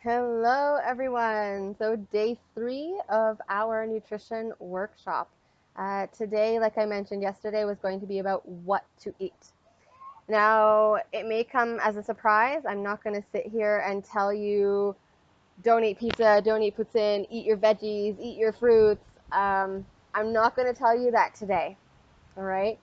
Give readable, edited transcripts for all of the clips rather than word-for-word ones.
Hello, everyone. So, day 3 of our nutrition workshop. Today, like I mentioned yesterday, was going to be about what to eat. Now, it may come as a surprise. I'm not going to sit here and tell you don't eat pizza, don't eat poutine, eat your veggies, eat your fruits. I'm not going to tell you that today. All right.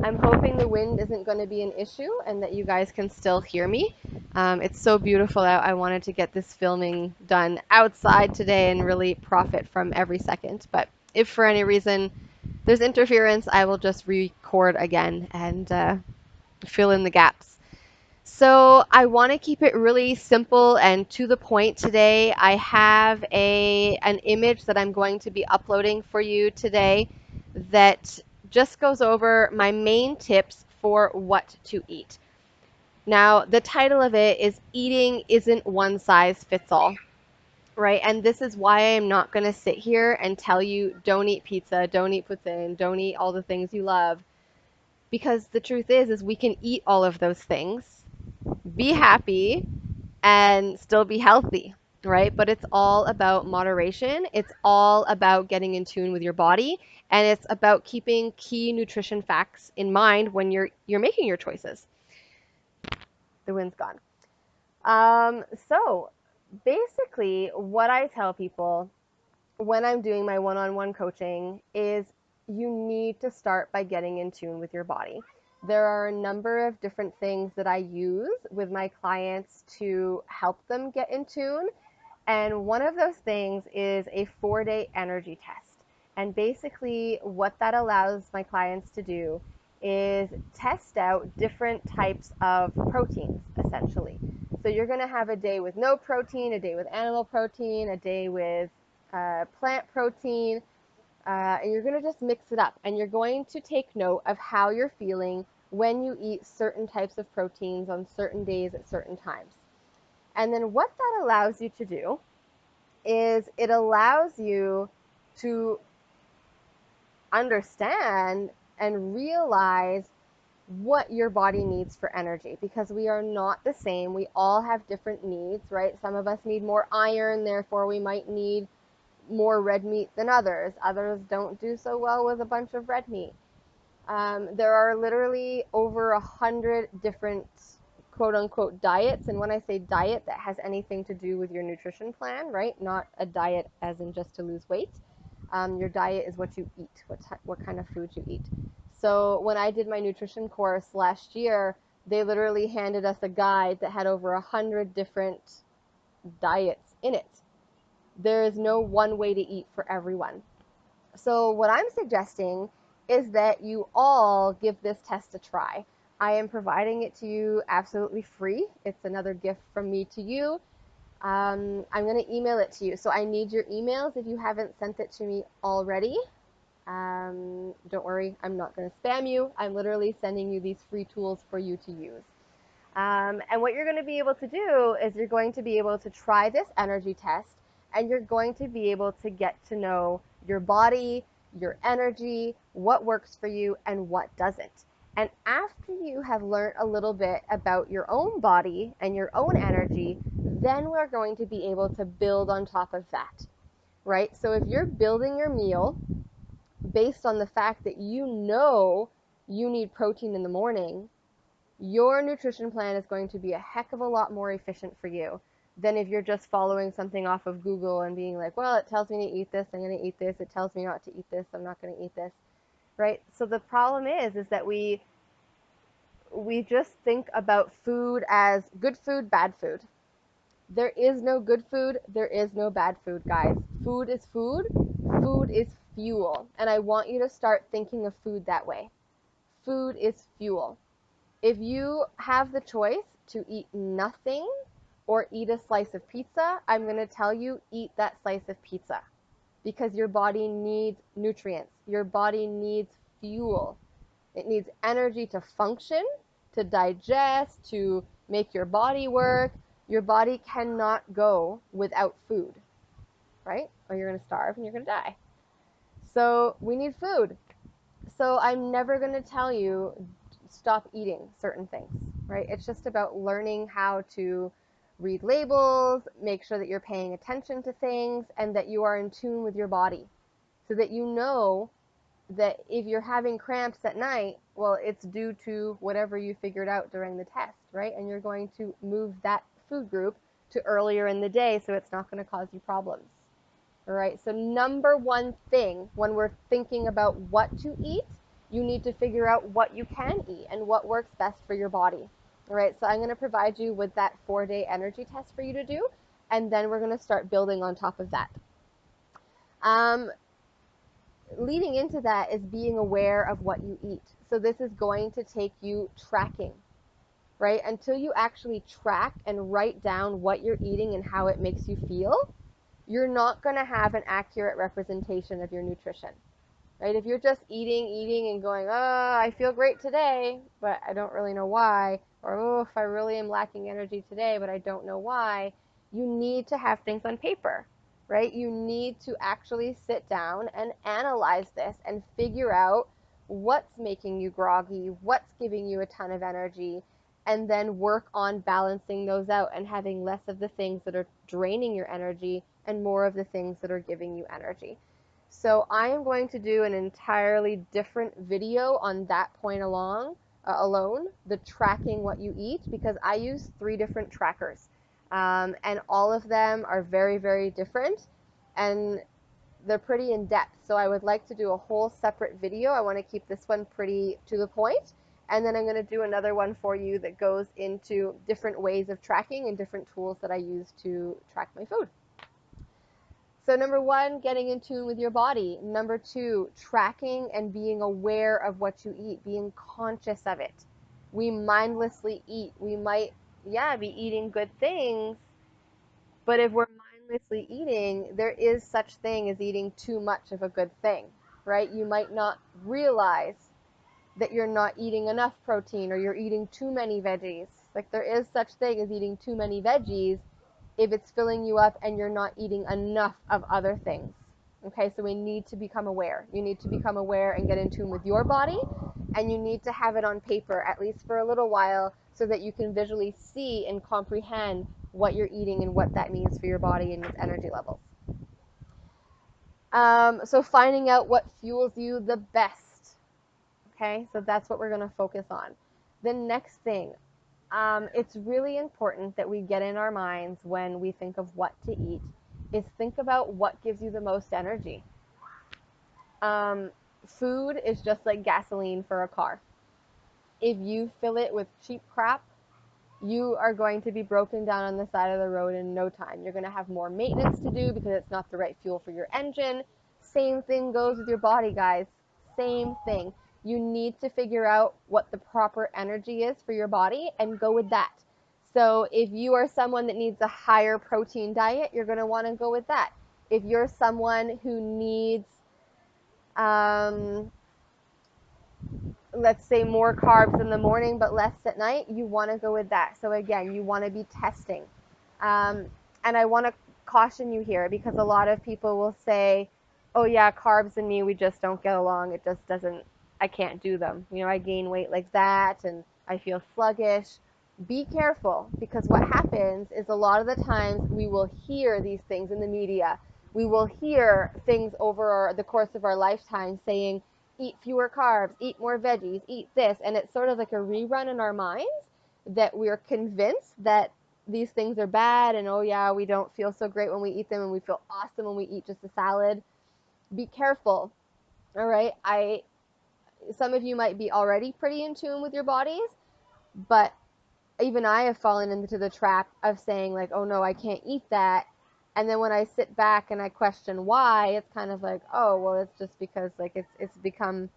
I'm hoping the wind isn't going to be an issue and that you guys can still hear me. It's so beautiful out. I wanted to get this filming done outside today and really profit from every second. But if for any reason there's interference, I will just record again and fill in the gaps. So I want to keep it really simple and to the point today. I have an image that I'm going to be uploading for you today that just goes over my main tips for what to eat. Now, the title of it is Eating Isn't One Size Fits All, right? And this is why I'm not going to sit here and tell you don't eat pizza, don't eat poutine, don't eat all the things you love. Because the truth is we can eat all of those things, be happy, and still be healthy, right? But it's all about moderation. It's all about getting in tune with your body, and it's about keeping key nutrition facts in mind when you're making your choices. The wind's gone. So basically, what I tell people when I'm doing my one-on-one coaching is you need to start by getting in tune with your body. There are a number of different things that I use with my clients to help them get in tune. And one of those things is a 4-day energy test. And basically, what that allows my clients to do is test out different types of proteins, essentially. So you're going to have a day with no protein, a day with animal protein, a day with plant protein, and you're going to just mix it up. And you're going to take note of how you're feeling when you eat certain types of proteins on certain days at certain times. And then what that allows you to do is it allows you to understand and realize what your body needs for energy, because we are not the same. We all have different needs, right? Some of us need more iron, therefore we might need more red meat than others. Others don't do so well with a bunch of red meat. There are literally over 100 different quote unquote diets. And when I say diet, that has anything to do with your nutrition plan, right? Not a diet as in just to lose weight. Your diet is what you eat, what kind of food you eat. So when I did my nutrition course last year, they literally handed us a guide that had over 100 different diets in it. There is no one way to eat for everyone. So what I'm suggesting is that you all give this test a try. I am providing it to you absolutely free. It's another gift from me to you. I'm going to email it to you. So I need your emails if you haven't sent it to me already. Don't worry, I'm not going to spam you. I'm literally sending you these free tools for you to use. And what you're going to be able to do is you're going to be able to try this energy test, and you're going to be able to get to know your body, your energy, what works for you and what doesn't. And after you have learned a little bit about your own body and your own energy, then we're going to be able to build on top of that, right? So if you're building your meal based on the fact that you know you need protein in the morning, your nutrition plan is going to be a heck of a lot more efficient for you than if you're just following something off of Google and being like, well, it tells me to eat this, I'm going to eat this. It tells me not to eat this, I'm not going to eat this, right? So the problem is that we just think about food as good food, bad food. There is no good food, there is no bad food, guys. Food is food, food is fuel. And I want you to start thinking of food that way. Food is fuel. If you have the choice to eat nothing or eat a slice of pizza, I'm going to tell you eat that slice of pizza, because your body needs nutrients. Your body needs fuel. It needs energy to function, to digest, to make your body work. Your body cannot go without food, right? Or you're going to starve and you're going to die. So we need food. So I'm never going to tell you stop eating certain things, right? It's just about learning how to read labels, make sure that you're paying attention to things, and that you are in tune with your body so that you know that if you're having cramps at night, well, it's due to whatever you figured out during the test, right? And you're going to move that food group to earlier in the day so it's not going to cause you problems. All right, so number one thing when we're thinking about what to eat, you need to figure out what you can eat and what works best for your body. All right, so I'm going to provide you with that 4-day energy test for you to do, and then we're going to start building on top of that. Leading into that is being aware of what you eat. So this is going to take you tracking, right? Until you actually track and write down what you're eating and how it makes you feel, you're not going to have an accurate representation of your nutrition, right? If you're just eating and going, oh, I feel great today, but I don't really know why, or oh, if I really am lacking energy today, but I don't know why, you need to have things on paper, right? You need to actually sit down and analyze this and figure out what's making you groggy, what's giving you a ton of energy, and then work on balancing those out and having less of the things that are draining your energy and more of the things that are giving you energy. So I am going to do an entirely different video on that point alone, the tracking what you eat, because I use 3 different trackers. And all of them are very, very different, and they're pretty in depth. So I would like to do a whole separate video. I want to keep this one pretty to the point, and then I'm going to do another one for you that goes into different ways of tracking and different tools that I use to track my food. So number 1, getting in tune with your body. Number 2, tracking and being aware of what you eat, being conscious of it. We mindlessly eat. We might, be eating good things, but if we're mindlessly eating, there is such thing as eating too much of a good thing, right? You might not realize that you're not eating enough protein or you're eating too many veggies. Like, there is such thing as eating too many veggies if it's filling you up and you're not eating enough of other things. Okay, so we need to become aware. You need to become aware and get in tune with your body, and you need to have it on paper, at least for a little while, so that you can visually see and comprehend what you're eating and what that means for your body and its energy levels. So finding out what fuels you the best. Okay, so that's what we're going to focus on. The next thing, it's really important that we get in our minds when we think of what to eat, is think about what gives you the most energy. Food is just like gasoline for a car. If you fill it with cheap crap, you are going to be broken down on the side of the road in no time. You're going to have more maintenance to do because it's not the right fuel for your engine. Same thing goes with your body, guys. Same thing. You need to figure out what the proper energy is for your body and go with that. So if you are someone that needs a higher protein diet, you're going to want to go with that. If you're someone who needs, let's say, more carbs in the morning but less at night, you want to go with that. So again, you want to be testing. And I want to caution you here, because a lot of people will say, oh yeah, carbs and me, we just don't get along. It just doesn't, I can't do them. I gain weight like that and I feel sluggish. Be careful, because what happens is a lot of the times we will hear these things in the media. We will hear things over the course of our lifetime saying, eat fewer carbs, eat more veggies, eat this. And it's sort of like a rerun in our minds that we're convinced that these things are bad, and oh yeah, we don't feel so great when we eat them, and we feel awesome when we eat just a salad. Be careful. All right, some of you might be already pretty in tune with your bodies, but even I have fallen into the trap of saying, like, oh no, I can't eat that. And then when I sit back and I question why, it's kind of like, oh well, it's just because, like, it's become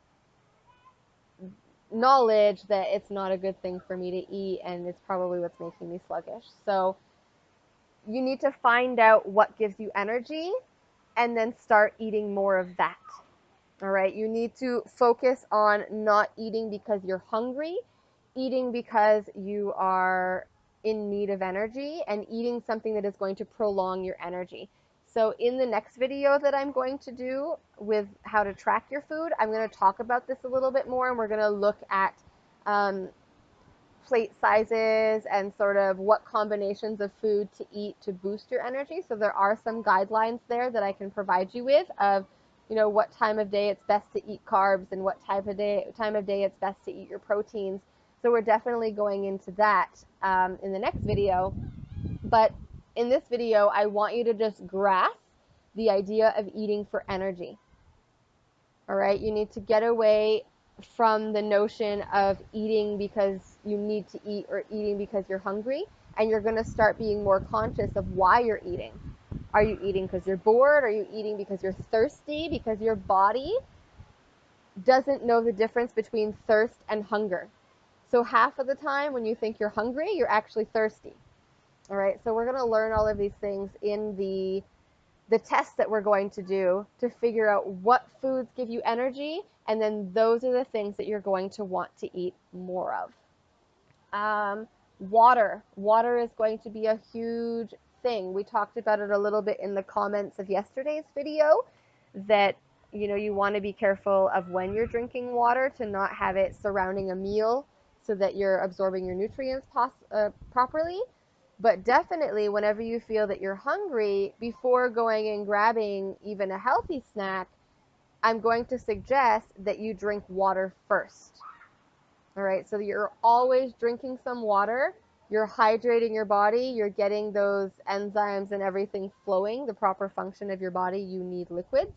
knowledge that it's not a good thing for me to eat, and it's probably what's making me sluggish. So you need to find out what gives you energy and then start eating more of that. All right, you need to focus on not eating because you're hungry, eating because you are in need of energy, and eating something that is going to prolong your energy. So in the next video that I'm going to do with how to track your food, I'm going to talk about this a little bit more, and we're going to look at plate sizes and sort of what combinations of food to eat to boost your energy. So there are some guidelines there that I can provide you with of, you know, what time of day it's best to eat carbs and what time of day it's best to eat your proteins. So we're definitely going into that in the next video. But in this video, I want you to just grasp the idea of eating for energy. All right, you need to get away from the notion of eating because you need to eat or eating because you're hungry, and you're going to start being more conscious of why you're eating. Are you eating because you're bored? Are you eating because you're thirsty? Because your body doesn't know the difference between thirst and hunger. So half of the time when you think you're hungry, you're actually thirsty. All right, so we're going to learn all of these things in the tests that we're going to do to figure out what foods give you energy, and then those are the things that you're going to want to eat more of. Water. Water is going to be a huge thing. We talked about it a little bit in the comments of yesterday's video, that you want to be careful of when you're drinking water to not have it surrounding a meal so that you're absorbing your nutrients properly. But definitely, whenever you feel that you're hungry, before going and grabbing even a healthy snack, I'm going to suggest that you drink water first. All right, so you're always drinking some water. You're hydrating your body. You're getting those enzymes and everything flowing, the proper function of your body. You need liquids.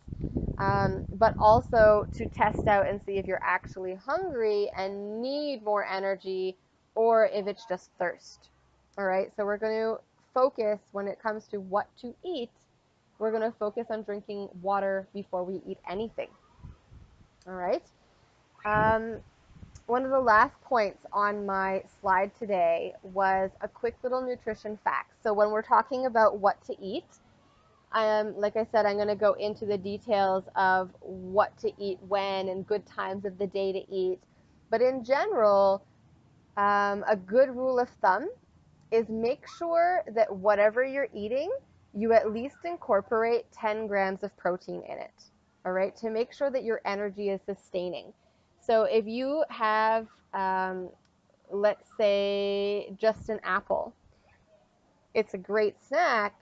But also to test out and see if you're actually hungry and need more energy, or if it's just thirst. All right, so we're going to focus when it comes to what to eat. We're going to focus on drinking water before we eat anything. All right. One of the last points on my slide today was a quick little nutrition fact. So when we're talking about what to eat, like I said, I'm going to go into the details of what to eat when and good times of the day to eat. But in general, a good rule of thumb is make sure that whatever you're eating, you at least incorporate 10 grams of protein in it, all right, to make sure that your energy is sustaining. So if you have, let's say, just an apple, it's a great snack,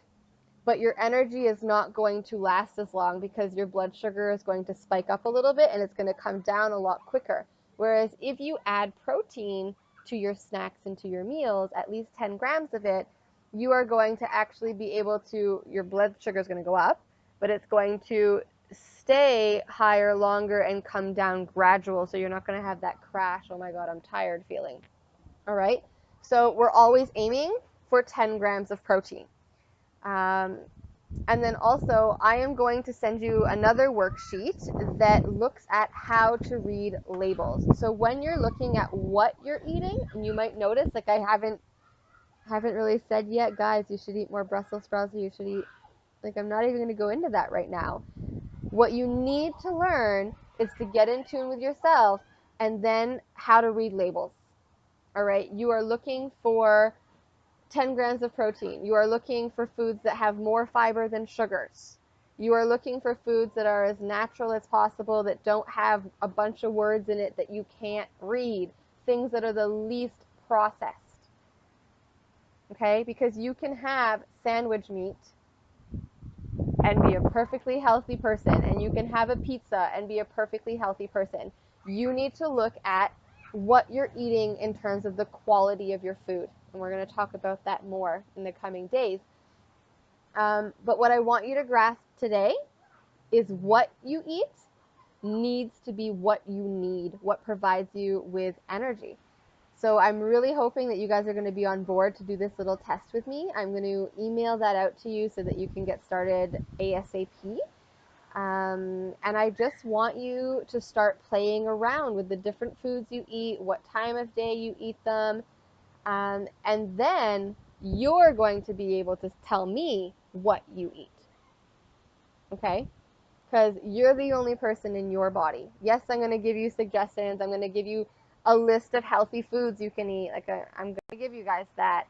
but your energy is not going to last as long because your blood sugar is going to spike up a little bit and it's going to come down a lot quicker. Whereas if you add protein to your snacks and to your meals, at least 10 grams of it, you are going to actually be able to, your blood sugar is going to go up, but it's going to stay higher longer and come down gradual, so you're not going to have that crash, oh my god, I'm tired feeling. All right, so we're always aiming for 10 grams of protein. And then also, I am going to send you another worksheet that looks at how to read labels. So when you're looking at what you're eating, and you might notice, like I haven't really said yet, guys, you should eat more Brussels sprouts, you should eat, like I'm not even going to go into that right now. What you need to learn is to get in tune with yourself and then how to read labels. All right, you are looking for 10 grams of protein. You are looking for foods that have more fiber than sugars. You are looking for foods that are as natural as possible, that don't have a bunch of words in it that you can't read, things that are the least processed. Okay, because you can have sandwich meat and be a perfectly healthy person, and you can have a pizza and be a perfectly healthy person. You need to look at what you're eating in terms of the quality of your food. And we're going to talk about that more in the coming days. But what I want you to grasp today is what you eat needs to be what you need, what provides you with energy. So I'm really hoping that you guys are going to be on board to do this little test with me. I'm going to email that out to you so that you can get started ASAP. And I just want you to start playing around with the different foods you eat, what time of day you eat them, and then you're going to be able to tell me what you eat. Okay? Because you're the only person in your body. Yes, I'm going to give you suggestions. I'm going to give you a list of healthy foods you can eat. I'm going to give you guys that.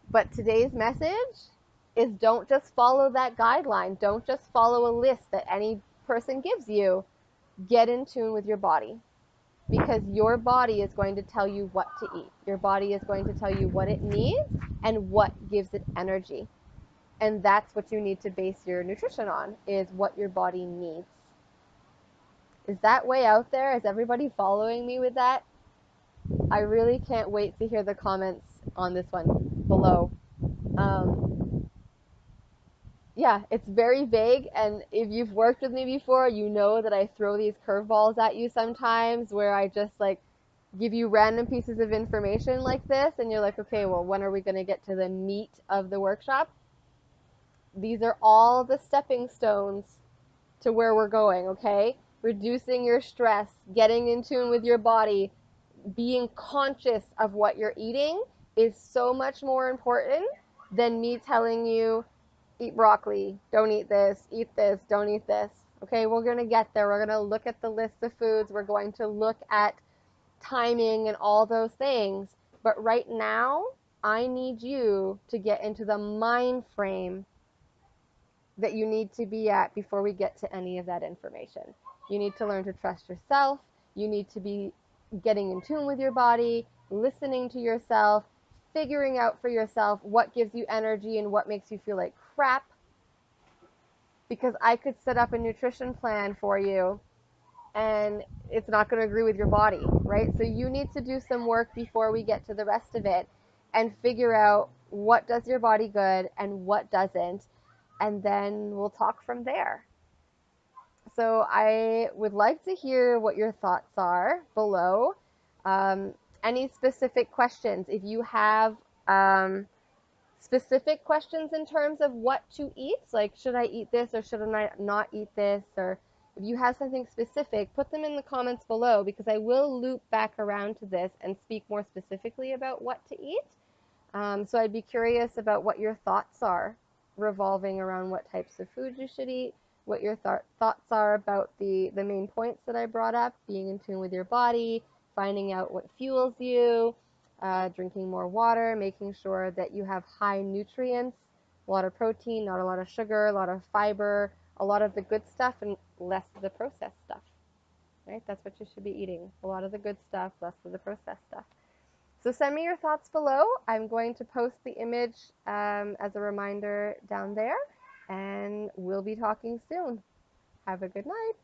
But today's message is don't just follow that guideline. Don't just follow a list that any person gives you. Get in tune with your body. because your body is going to tell you what to eat. Your body is going to tell you what it needs and what gives it energy. And that's what you need to base your nutrition on, is what your body needs. Is that way out there? Is everybody following me with that? I really can't wait to hear the comments on this one below. Yeah, it's very vague, and if you've worked with me before, you know that I throw these curveballs at you sometimes where I just like give you random pieces of information like this, and you're like, okay, well, when are we going to get to the meat of the workshop? These are all the stepping stones to where we're going, okay? Reducing your stress, getting in tune with your body, being conscious of what you're eating is so much more important than me telling you, eat broccoli, don't eat this, don't eat this. Okay, we're going to get there. We're going to look at the list of foods. We're going to look at timing and all those things. But right now, I need you to get into the mind frame that you need to be at before we get to any of that information. You need to learn to trust yourself. You need to be getting in tune with your body, listening to yourself, figuring out for yourself what gives you energy and what makes you feel like crap. Because I could set up a nutrition plan for you and it's not going to agree with your body, right? So you need to do some work before we get to the rest of it and figure out what does your body good and what doesn't, and then we'll talk from there. So I would like to hear what your thoughts are below. Um, any specific questions? If you have specific questions in terms of what to eat, like should I eat this or should I not eat this, or if you have something specific, put them in the comments below, because I will loop back around to this and speak more specifically about what to eat. So I'd be curious about what your thoughts are revolving around what types of food you should eat, what your thoughts are about the main points that I brought up, being in tune with your body, finding out what fuels you, drinking more water, making sure that you have high nutrients, a lot of protein, not a lot of sugar, a lot of fiber, a lot of the good stuff and less of the processed stuff, right? That's what you should be eating. A lot of the good stuff, less of the processed stuff. So send me your thoughts below. I'm going to post the image as a reminder down there, and we'll be talking soon. Have a good night.